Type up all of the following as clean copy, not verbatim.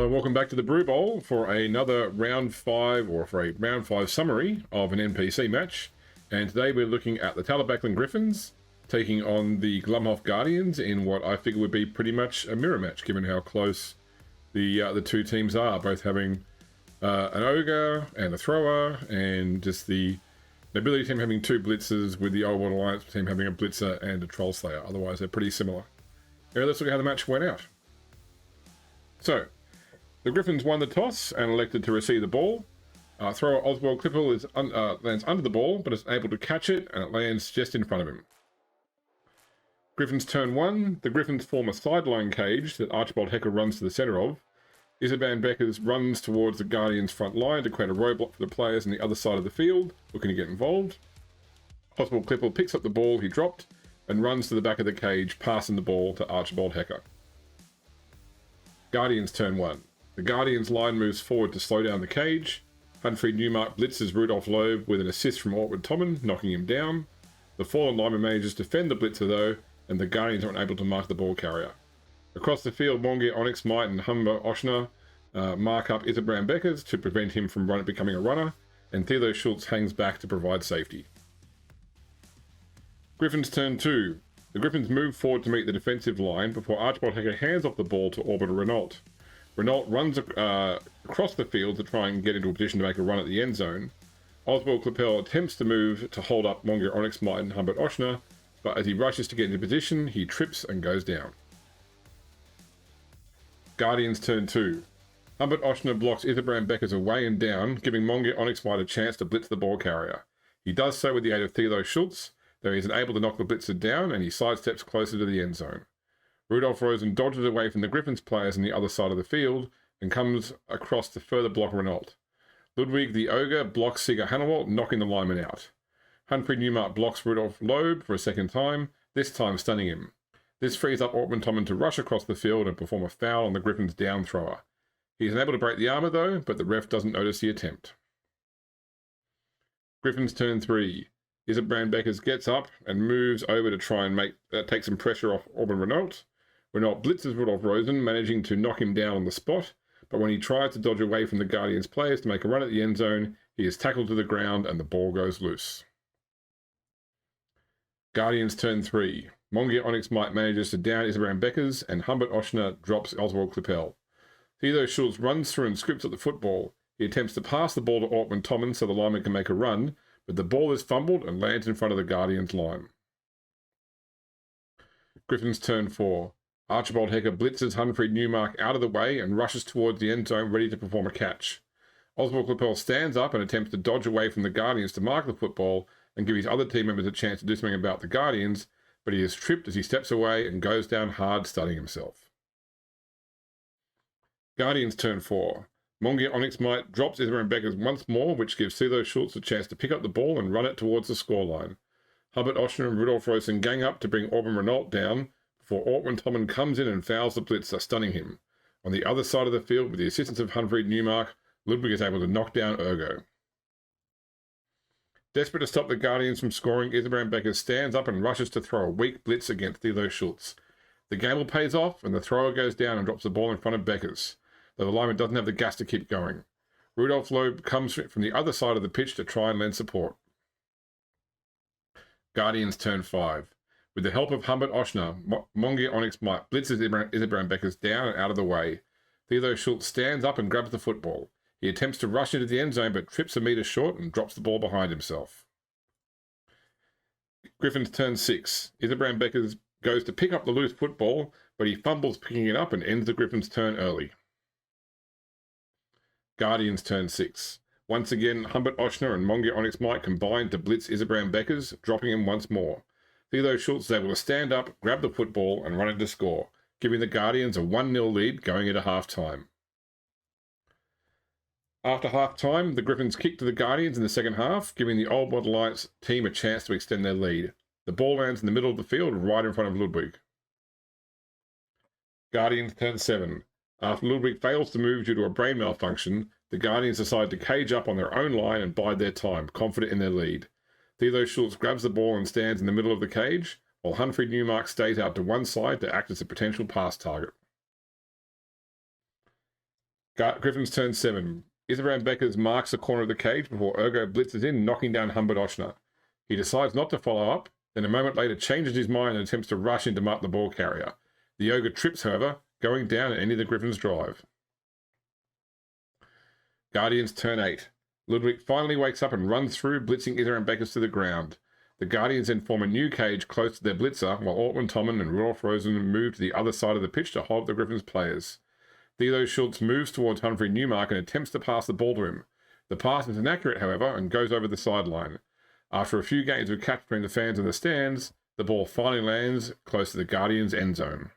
Hello and welcome back to the Brew Bowl for another round 5 or for a round 5 summary of an NPC match. And today we're looking at the Talabeclan Griffins taking on the Glumhof Guardians in what I figure would be pretty much a mirror match given how close the two teams are, both having an ogre and a thrower, and just the nobility team having 2 blitzers with the Old World Alliance team having a blitzer and a troll slayer. Otherwise they're pretty similar. Anyway, let's look at how the match went out. So, the Griffins won the toss and elected to receive the ball. Thrower Oswald Klippel lands under the ball, but is able to catch it, and it lands just in front of him. Griffins turn 1. The Griffins form a sideline cage that Archibald Hecker runs to the centre of. Iserbrand Beckers runs towards the Guardians' front line to create a roadblock for the players on the other side of the field, looking to get involved. Oswald Klippel picks up the ball he dropped and runs to the back of the cage, passing the ball to Archibald Hecker. Guardians turn 1. The Guardians' line moves forward to slow down the cage. Hunfried Newmark blitzes Rudolf Loeb with an assist from Ortward Tommen, knocking him down. The fallen lineman manages to fend the blitzer though, and the Guardians are unable to mark the ball carrier. Across the field, Mongir, Onyx Might and Humber Oshner mark up Iserbrand Beckers to prevent him from becoming a runner, and Thilo Schultz hangs back to provide safety. Griffins turn 2. The Griffins move forward to meet the defensive line before Archibald Hecker hands off the ball to Orbital Renault. Renault runs across the field to try and get into a position to make a run at the end zone. Oswald Klippel attempts to move to hold up Mongir, Onyx Might and Humbert Oshner, but as he rushes to get into position, he trips and goes down. Guardians turn 2. Humbert Oshner blocks Iserbrand Beckers away and down, giving Mongir, Onyx Might a chance to blitz the ball carrier. He does so with the aid of Thilo Schultz, though he is unable to knock the blitzer down, and he sidesteps closer to the end zone. Rudolf Rosen dodges away from the Griffins players on the other side of the field and comes across to further block Renault. Ludwig the Ogre blocks Sigur Hannawalt, knocking the lineman out. Humphrey Newmark blocks Rudolf Loeb for a second time, this time stunning him. This frees up Ortman Tommen to rush across the field and perform a foul on the Griffins' down thrower. He is unable to break the armor though, but the ref doesn't notice the attempt. Griffins turn 3. Iserbrand Beckers gets up and moves over to try and take some pressure off Orban Renault. Renault blitzes Rudolf Rosen, managing to knock him down on the spot, but when he tries to dodge away from the Guardians players to make a run at the end zone, he is tackled to the ground and the ball goes loose. Guardians turn 3. Mongir, Onyx Might manages to down Iserbrand Beckers, and Humbert Oshner drops Oswald Klippel. Thilo Schultz runs through and scripts at the football. He attempts to pass the ball to Ortman Tommen so the lineman can make a run, but the ball is fumbled and lands in front of the Guardians' line. Griffins turn 4. Archibald Hecker blitzes Hunfried Newmark out of the way and rushes towards the end zone ready to perform a catch. Oswald Klippel stands up and attempts to dodge away from the Guardians to mark the football and give his other team members a chance to do something about the Guardians, but he is tripped as he steps away and goes down hard, stunning himself. Guardians turn 4. Mongir, Onyx Might drops Iserbrand Beckers once more, which gives Thilo Schultz a chance to pick up the ball and run it towards the scoreline. Humbert Oshner and Rudolf Rosen gang up to bring Orban Renault down before Ortman Tommen comes in and fouls the blitzer, stunning him. On the other side of the field, with the assistance of Hunfried Newmark, Ludwig is able to knock down Ergo. Desperate to stop the Guardians from scoring, Iserbrand Beckers stands up and rushes to throw a weak blitz against Thilo Schultz. The gamble pays off, and the thrower goes down and drops the ball in front of Beckers, though the lineman doesn't have the gas to keep going. Rudolf Loeb comes from the other side of the pitch to try and lend support. Guardians turn 5. With the help of Humbert Oshner, Mongir, Onyx Might blitzes Iserbrand Beckers down and out of the way. Thilo Schultz stands up and grabs the football. He attempts to rush into the end zone but trips a metre short and drops the ball behind himself. Griffins turn 6. Iserbrand Beckers goes to pick up the loose football, but he fumbles picking it up and ends the Griffins' turn early. Guardians turn 6. Once again, Humbert Oshner and Mongir, Onyx Might combine to blitz Iserbrand Beckers, dropping him once more. Thilo Schultz is able to stand up, grab the football, and run it to score, giving the Guardians a 1-0 lead going into half-time. After half-time, the Griffins kick to the Guardians in the second half, giving the Old World Alliance team a chance to extend their lead. The ball lands in the middle of the field, right in front of Ludwig. Guardians turn 7. After Ludwig fails to move due to a brain malfunction, the Guardians decide to cage up on their own line and bide their time, confident in their lead. Thilo Schultz grabs the ball and stands in the middle of the cage, while Hunfried Newmark stays out to one side to act as a potential pass target. Griffins turn 7. Isabran Beckers marks the corner of the cage before Ergo blitzes in, knocking down Humbert Ochner. He decides not to follow up, then a moment later changes his mind and attempts to rush into Mutt the ball carrier. The Ogre trips, however, going down and ending the Griffins' drive. Guardians turn 8. Ludwig finally wakes up and runs through, blitzing Isabran Beckers to the ground. The Guardians then form a new cage close to their blitzer, while Ortman Tommen and Rudolf Rosen move to the other side of the pitch to hold the Griffins' players. Thilo Schultz moves towards Humphrey Newmark and attempts to pass the ball to him. The pass is inaccurate, however, and goes over the sideline. After a few games of catch between the fans and the stands, the ball finally lands close to the Guardians' end zone.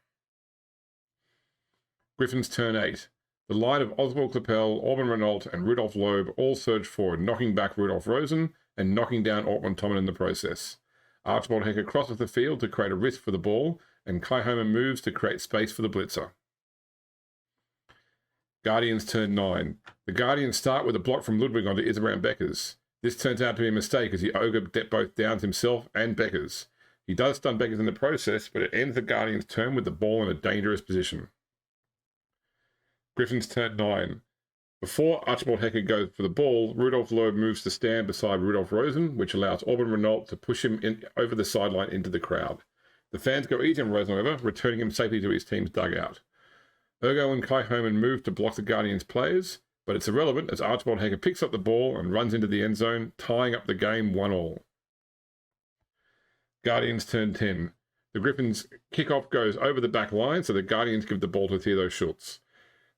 Griffins turn 8. The line of Oswald Clappel, Orban Renault, and Rudolf Loeb all surge forward, knocking back Rudolf Rosen and knocking down Ortman Tommen in the process. Archibald Hecker crosses the field to create a risk for the ball, and Kai Homer moves to create space for the blitzer. Guardians turn 9. The Guardians start with a block from Ludwig onto Isabran Beckers. This turns out to be a mistake as the Ogre both downs himself and Beckers. He does stun Beckers in the process, but it ends the Guardians' turn with the ball in a dangerous position. Griffins turn 9. Before Archibald Hecker goes for the ball, Rudolf Loeb moves to stand beside Rudolf Rosen, which allows Orban Renault to push him over the sideline into the crowd. The fans go easy on Rosen, however, returning him safely to his team's dugout. Ergo and Kai Homan move to block the Guardians' players, but it's irrelevant as Archibald Hecker picks up the ball and runs into the end zone, tying up the game 1-1. Guardians turn 10. The Griffins' kickoff goes over the back line, so the Guardians give the ball to Thilo Schultz.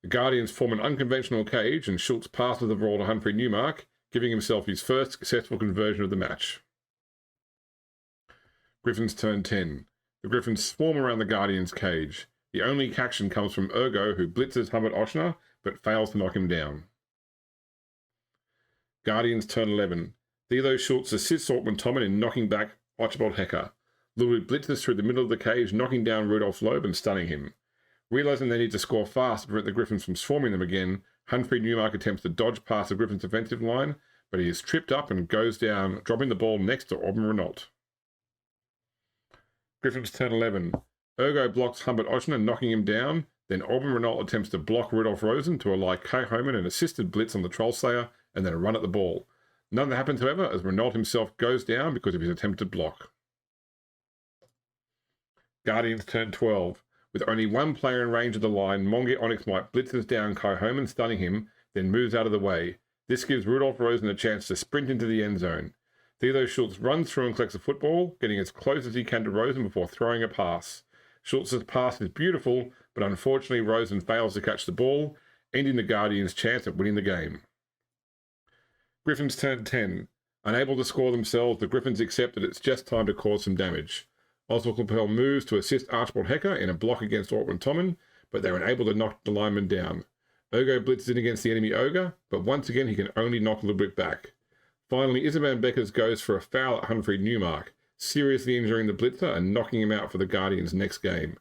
The Guardians form an unconventional cage, and Schultz passes the ball to Humphrey Newmark, giving himself his first successful conversion of the match. Griffins turn 10. The Griffins swarm around the Guardians' cage. The only action comes from Ergo, who blitzes Humbert Ochner, but fails to knock him down. Guardians turn 11. Thilo Schultz assists Ortman Tommen in knocking back Archibald Hecker. Ludwig blitzes through the middle of the cage, knocking down Rudolf Loeb and stunning him. Realizing they need to score fast to prevent the Griffins from swarming them again, Humphrey Newmark attempts to dodge past the Griffins' defensive line, but he is tripped up and goes down, dropping the ball next to Orban Renault. Griffins turn 11. Ergo blocks Humbert Ochner, knocking him down. Then Orban Renault attempts to block Rudolf Rosen to allow Kai Homan an assisted blitz on the Trollslayer and then a run at the ball. None of that happens, however, as Renault himself goes down because of his attempted block. Guardians turn 12. With only one player in range of the line, Monge Onyx Mike blitzes down Kai Homan, stunning him, then moves out of the way. This gives Rudolf Rosen a chance to sprint into the end zone. Thilo Schultz runs through and collects the football, getting as close as he can to Rosen before throwing a pass. Schultz's pass is beautiful, but unfortunately Rosen fails to catch the ball, ending the Guardians' chance at winning the game. Griffins turn 10. Unable to score themselves, the Griffins accept that it's just time to cause some damage. Oswald Clappel moves to assist Archibald Hecker in a block against Ortman Tommen, but they're unable to knock the lineman down. Ergo blitzes in against the enemy Ogre, but once again he can only knock Ludwig back. Finally, Isabran Beckers goes for a foul at Humphrey Newmark, seriously injuring the blitzer and knocking him out for the Guardians' next game.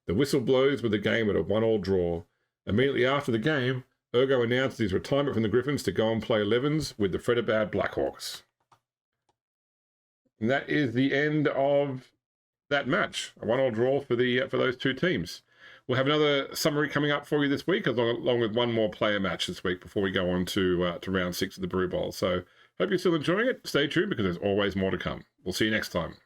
The whistle blows with the game at a 1-1 draw. Immediately after the game, Ergo announced his retirement from the Griffins to go and play 11s with the Fredabad Blackhawks. And that is the end of that match, a 1-1 draw for those two teams. We'll have another summary coming up for you this week, along with one more player match this week before we go on to round 6 of the Brew Bowl. So hope you're still enjoying it. Stay tuned because there's always more to come. We'll see you next time.